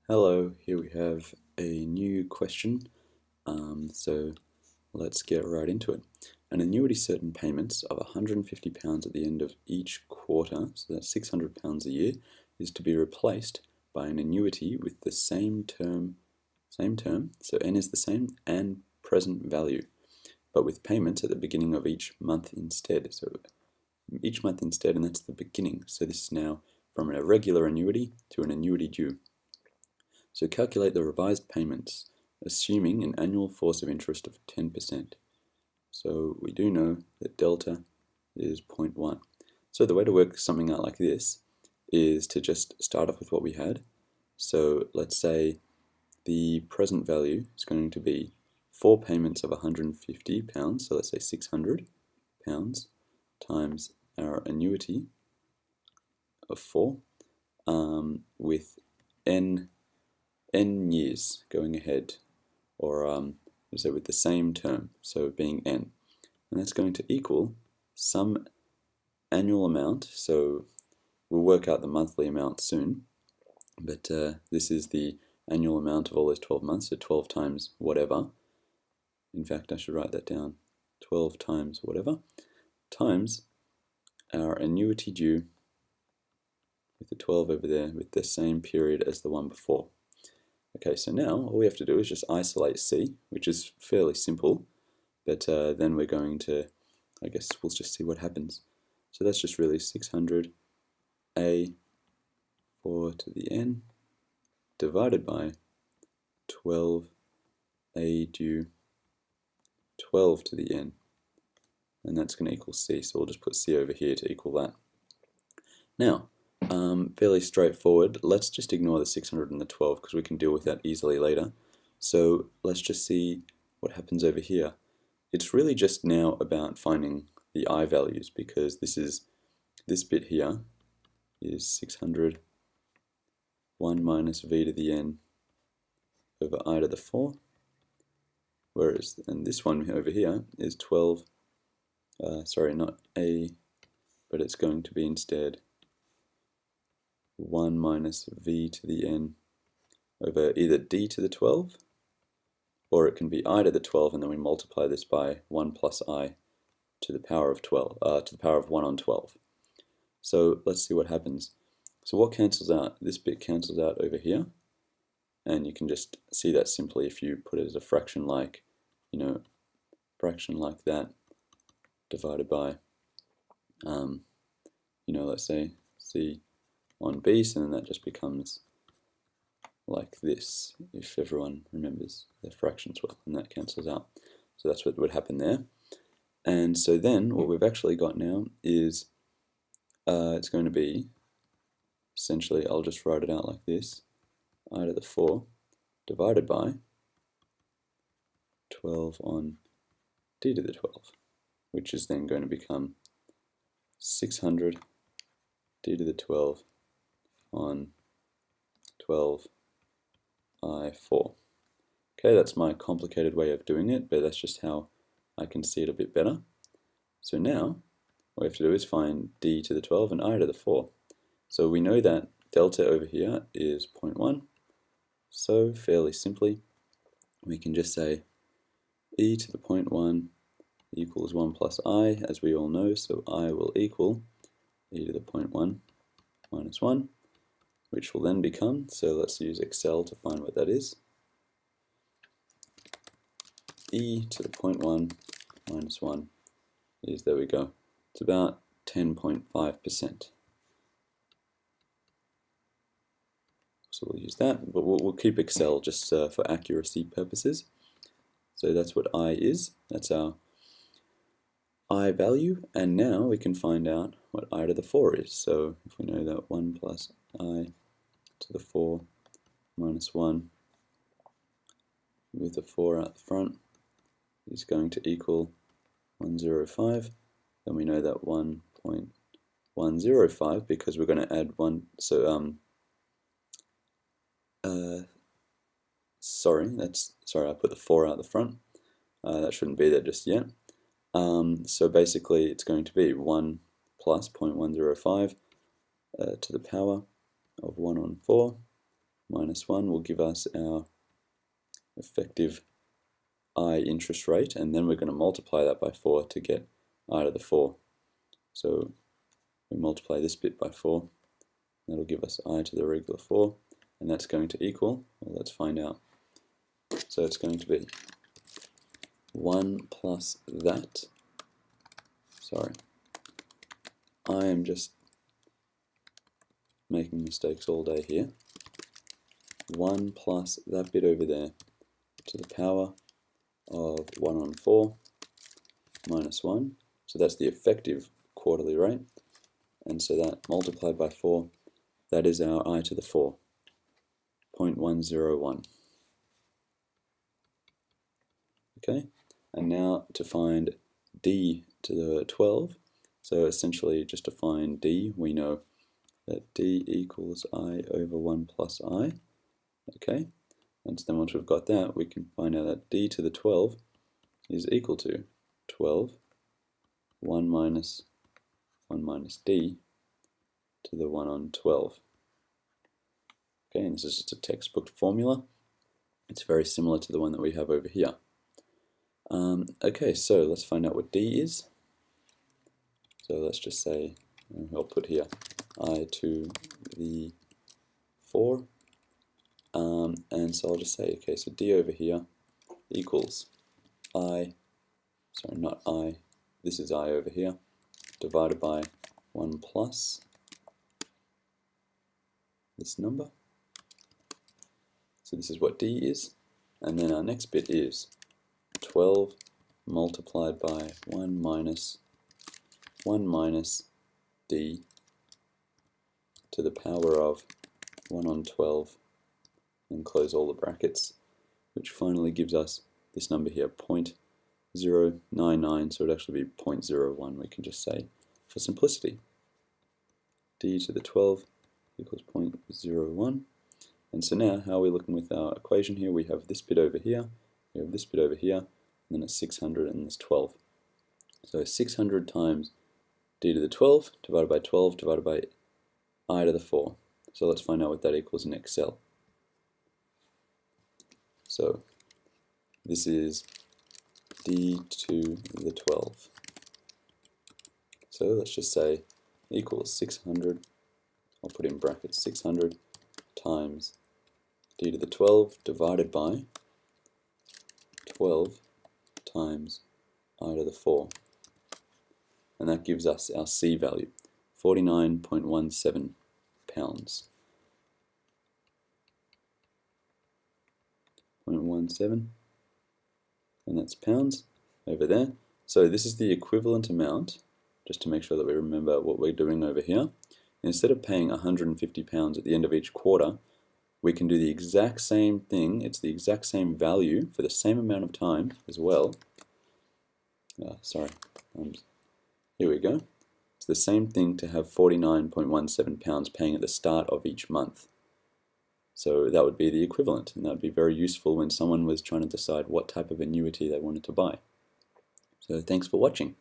Hello, here we have a new question, so let's get right into it. An annuity certain payments of £150 at the end of each quarter, so that's £600 a year, is to be replaced by an annuity with the same term, so N is the same, and present value, but with payments at the beginning of each month instead. So each month instead, and that's the beginning. So this is now from a regular annuity to an annuity due. So calculate the revised payments, assuming an annual force of interest of 10%. So we do know that delta is 0.1. So the way to work something out like this is to just start off with what we had. So let's say the present value is going to be 4 payments of £150, so let's say £600 times our annuity of 4 with n years going ahead, or so with the same term, so being n, and that's going to equal some annual amount. So we'll work out the monthly amount soon, but this is the annual amount of all those 12 months, so 12 times whatever. In fact, I should write that down. 12 times whatever times our annuity due with the 12 over there with the same period as the one before. Okay, so now all we have to do is just isolate C, which is fairly simple, but then we're going to, I guess we'll just see what happens. So that's just really 600 A 4 to the n divided by 12 A due 12 to the n, and that's going to equal C, so we'll just put C over here to equal that. Now, fairly straightforward. Let's just ignore the 600 and the 12 because we can deal with that easily later. So let's just see what happens over here. It's really just now about finding the I values, because this bit here is 600 1 minus v to the n over I to the 4, whereas, and this one over here is 12, sorry, not A, but it's going to be instead 1 minus v to the n over either d to the 12, or it can be I to the 12, and then we multiply this by 1 plus I to the power of 12, to the power of 1 on 12. So let's see what happens. So what cancels out? This bit cancels out over here, and you can just see that simply if you put it as a fraction like, fraction like that divided by, let's say C on B, so then that just becomes like this, if everyone remembers their fractions well, and that cancels out. So that's what would happen there. And so then what we've actually got now is it's going to be, essentially, I'll just write it out like this, I to the 4 divided by 12 on d to the 12, which is then going to become 600 d to the 12 on 12 I4. Okay, that's my complicated way of doing it, but that's just how I can see it a bit better. So now what we have to do is find d to the 12 and I to the 4. So we know that delta over here is 0.1, so fairly simply we can just say e to the 0.1 equals 1 plus I, as we all know, so I will equal e to the 0.1 minus 1, which will then become, so let's use Excel to find what that is, e to the 0.1 minus 1 is, there we go, it's about 10.5%. So we'll use that, but we'll keep Excel just for accuracy purposes. So that's what I is, that's our I value, and now we can find out what I to the 4 is. So if we know that 1 plus I to the 4 minus 1 with the 4 out the front is going to equal 105, then we know that 1.105, because we're going to add 1, so sorry, I put the 4 out the front, that shouldn't be there just yet. So basically it's going to be 1 plus 0.105 to the power of 1 on 4 minus 1 will give us our effective I interest rate, and then we're going to multiply that by 4 to get I to the 4. So we multiply this bit by 4, that'll give us I to the regular 4, and that's going to equal, well, let's find out. So it's going to be 1 plus that, sorry, I am just making mistakes all day here, 1 plus that bit over there to the power of 1 on 4 minus 1, so that's the effective quarterly rate, and so that multiplied by 4, that is our I to the 4, 0.101. Okay, and now to find D to the 12, so essentially just to find D, we know that D equals I over 1 plus I, okay, and so then once we've got that, we can find out that D to the 12 is equal to 12, 1 minus D to the 1 on 12. Okay, and this is just a textbook formula. It's very similar to the one that we have over here. Okay, so let's find out what D is. So let's just say, I'll put here I to the 4, and so I'll just say, okay, so D over here equals I, sorry, not I, this is I over here, divided by 1 plus this number. So this is what D is, and then our next bit is 12 multiplied by 1 minus D to the power of 1 on 12, and close all the brackets, which finally gives us this number here, 0.099, so it would actually be 0.01, we can just say for simplicity. D to the 12 equals 0.01. And so now, how are we looking with our equation here? We have this bit over here, we have this bit over here, and then it's 600 and it's 12. So 600 times D to the 12 divided by 12 divided by I to the 4. So let's find out what that equals in Excel. So this is D to the 12. So let's just say equals 600, I'll put in brackets, 600 times D to the 12 divided by 12 times I to the 4. And that gives us our C value, 49.17 pounds. 0.17, and that's pounds over there. So this is the equivalent amount, just to make sure that we remember what we're doing over here. Instead of paying £150 at the end of each quarter, we can do the exact same thing. It's the exact same value for the same amount of time as well. Here we go. It's the same thing to have £49.17 paying at the start of each month. So that would be the equivalent, and that would be very useful when someone was trying to decide what type of annuity they wanted to buy. So thanks for watching.